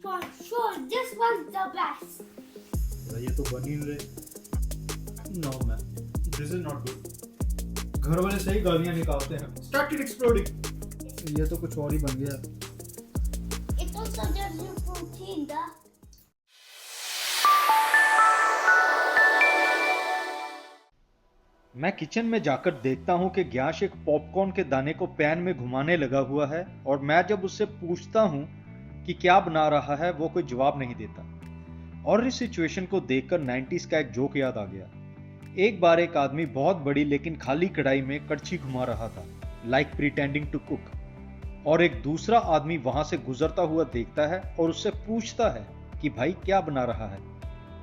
For sure, this one's the best. ये तो बन ही नहीं रहे. No man, this is not good. घर वाले सही गालियाँ निकालते हैं. Started exploding. ये तो कुछ और ही बन गया. It also gives you protein, though. मैं किचन में जाकर देखता हूँ कि ग्याश एक पॉपकॉर्न के दाने को पैन में घुमाने लगा हुआ है और मैं जब उससे पूछता हूँ कि क्या बना रहा है वो कोई जवाब नहीं देता. और इस सिचुएशन को देखकर 90s का एक जोक याद आ गया. एक बार एक आदमी बहुत बड़ी लेकिन खाली कढ़ाई में कड़छी घुमा रहा था, लाइक प्रिटेंडिंग टू कुक. और एक दूसरा आदमी वहां से गुजरता हुआ देखता है और उससे पूछता है कि भाई क्या बना रहा है,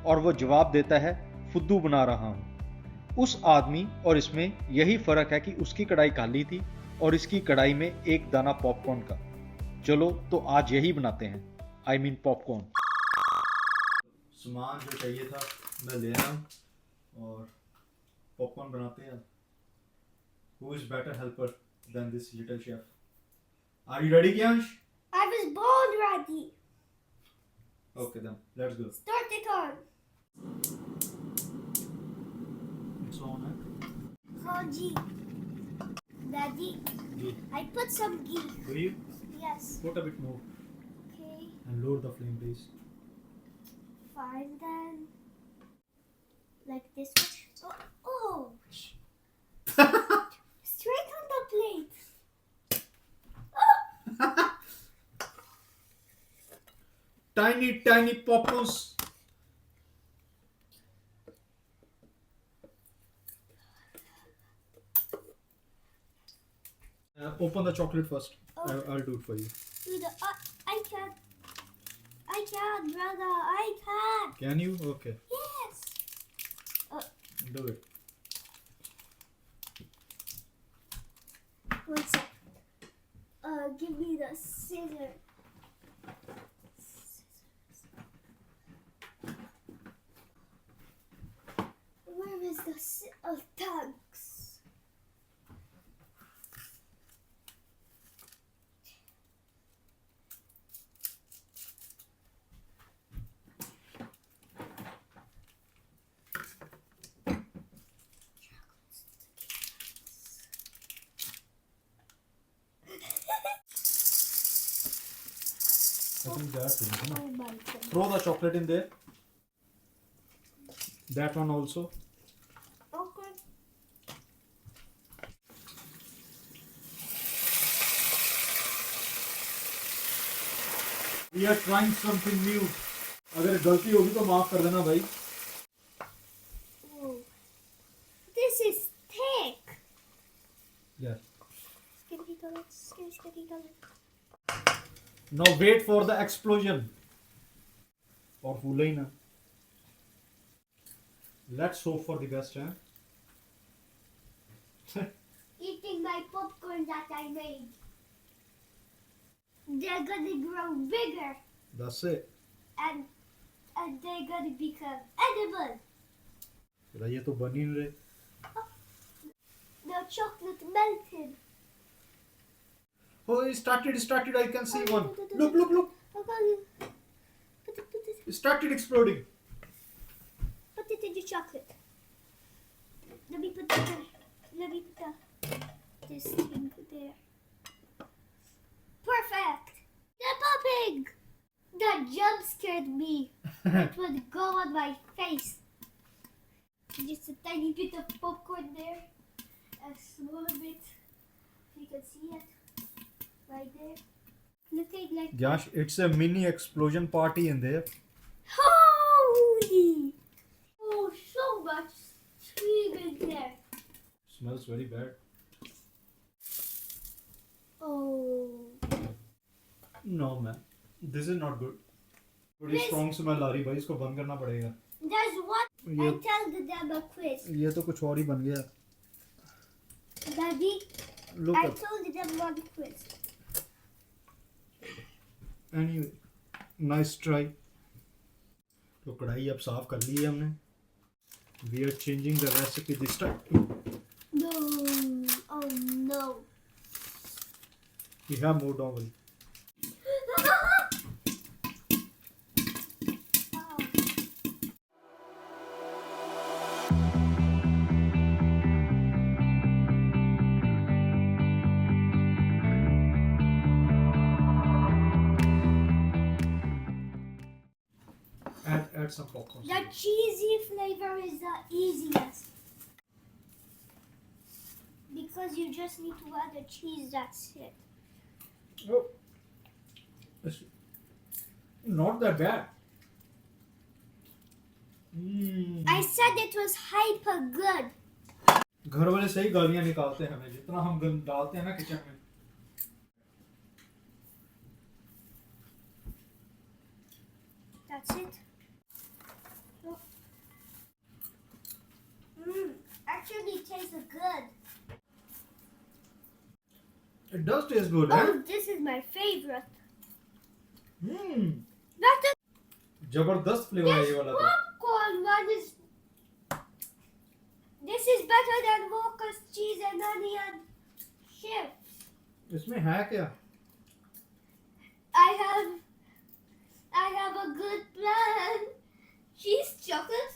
और वो जवाब देता है फुद्दू बना रहा हूं. उस आदमी और इसमें यही फर्क है कि उसकी कढ़ाई खाली थी और इसकी कढ़ाई में एक दाना पॉपकॉर्न का. चलो तो आज यही बनाते हैं, आई मीन पॉपकॉर्न. सामान जो चाहिए था मैं ले आया हूं और पॉपकॉर्न बनाते हैं. Who is better helper than this little chef? Are you ready, Gyansh? I was born ready. Okay then, let's go. Start it on. It's on, eh? Oh, ghee. Daddy, Ghee. I put some ghee. Do you? Yes. Put a bit more Okay. and lower the flame, please. Fine then. Like this one. Oh. Straight on the plate. Tiny popcorns. Open the chocolate first. Oh. I'll do it for you. I can. I can, brother. I can. Can you? Okay. Yes. Do it. One sec. Give me the scissor. Where is the thanks? I think that's it. Oh my god. Throw the chocolate in there. That one also. Okay. We are trying something new. अगर गलती होगी तो माफ कर देना भाई. Whoa. This is thick. Yeah. Skitty color, skitty color. Now wait for the explosion. और फूले ही ना. Let's hope for the best, huh? Eating my popcorn that I made. They're gonna grow bigger That's it. and they're gonna become edible. ये तो बन ही नहीं रहे. The chocolate melted. Oh, it started. I can see one. Look. Okay. Put it. It started exploding. Put it in the chocolate. Let me put this thing there. Perfect. They're popping. That jump scared me. It would go on my face. Just a tiny bit of popcorn there. A small bit. You can see it. Right there. Looking like Gosh, it's a mini explosion party in there. holy! Oh, so much steam in there. Smells very bad. Oh. No man, this is not good. बड़ी This- strong smell आ रही भाई, इसको बंद करना पड़ेगा. There's one. I ये tell them a quiz. ये तो कुछ और ही बन गया. Daddy, Look I at. told them one quiz. Anyway, nice try. तो कढ़ाई अब साफ कर ली है हमने. We are changing the recipe this time. No. Oh no. We have more, don't worry. add some popcorn. The cheesy flavor is the easiest. Because you just need to add the cheese, that's it. Oh, it's not that bad. I said it was hyper good. घर वाले सही गालियां निकालते हैं हमें जितना हम गंद डालते हैं ना किचन में. That's it. Actually it tastes good. It does taste good, Oh, eh? this is my favorite. Hmm. That's a जबरदस्त फ्लेवर है ये वाला तो. popcorn one is. This is better than Walker's cheese and onion chips. इसमें है क्या? I have a good plan. Cheese chocolate.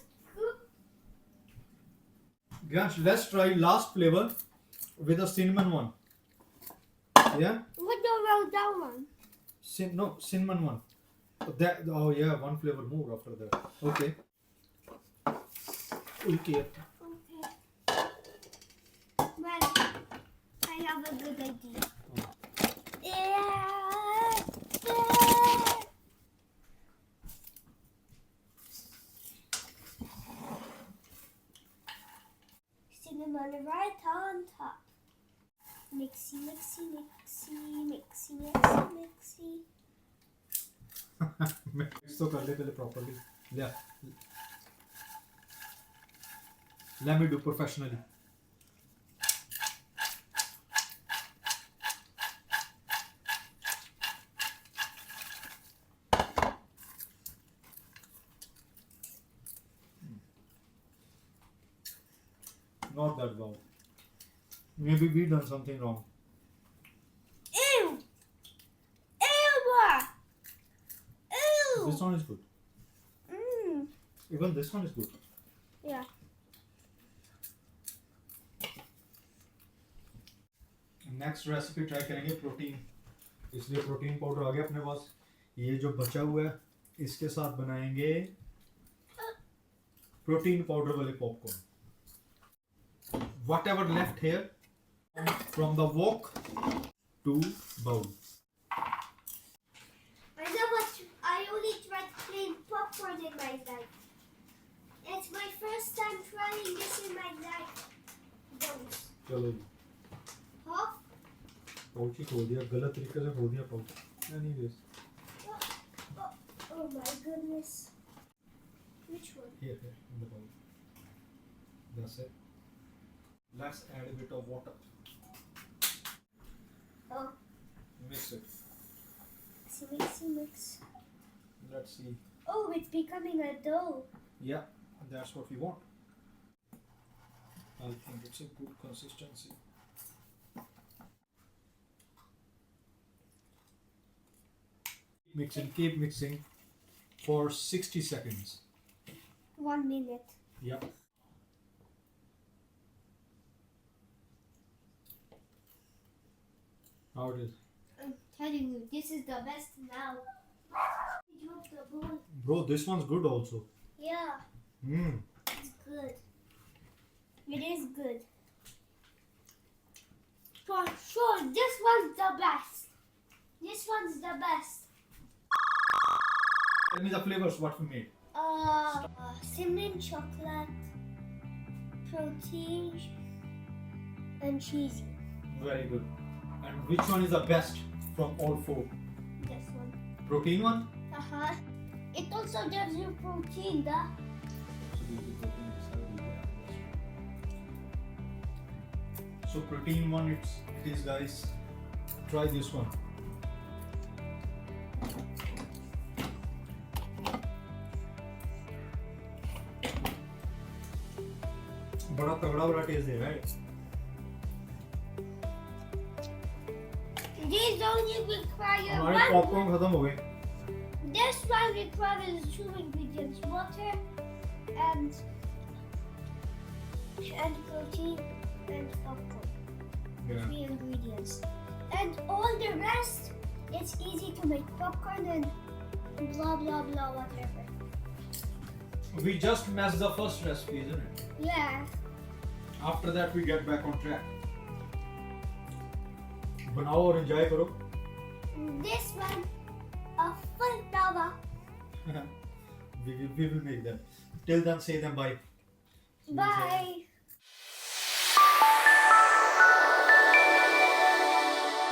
Guys, let's try last flavor with a cinnamon one. Yeah? What about that one? No, cinnamon one. Oh yeah, one flavor more after that. Okay. Okay. Okay. Well, I have a good idea. Cinnamon right on top. Mixy, mixy, mixy, mixy, mixy, mixy. Mix तो कर ले पहले properly. Yeah. Let me do professionally. Not that well. Maybe we done something wrong. Ew! Ew! Ew! This one is good. Even this one is good. Yeah. Next recipe try करेंगे protein. इसलिए protein powder आ गया अपने पास. ये जो बचा हुआ है इसके साथ बनाएंगे प्रोटीन पाउडर वाले popcorn. Whatever left here from the wok to bowl. I only tried plain popcorn in my life. It's my first time trying this in my life. Those. चलो जी. Huh? पाउच ही खोल दिया. गलत तरीके से खोल दिया pouch. Anyways. Oh my goodness. Which one? Here in the bowl. That's it. Let's add a bit of water. Oh. Mix it. Mixy, mix. Let's see. Oh, it's becoming a dough. Yeah, that's what we want. I think it's a good consistency. Keep mixing for 60 seconds. 1 minute. Yeah. How it is? I'm telling you, this is the best now. Drop the bowl. Bro, this one's good also. Yeah, it's good. It is good. For sure, this one's the best. This one's the best. Tell me the flavors what we made. Cinnamon chocolate, protein, and cheesy. Very good. And which one is the best from all four? This one. Protein one? It also gives you protein, duh. So protein one it is, guys. Try this one. बड़ा तगड़ा वाला test दे रहा है. These only require हमारे one. Popcorn खत्म हो गए. This one requires 2 ingredients: water and protein and popcorn. Yeah. 3 ingredients. And all the rest, it's easy to make popcorn and blah blah blah whatever. We just messed the first recipe, isn't it? Yeah. After that we get back on track. बनाओ और enjoy करो. This one, a full tawa. We will make them. Till then, say them bye. Bye.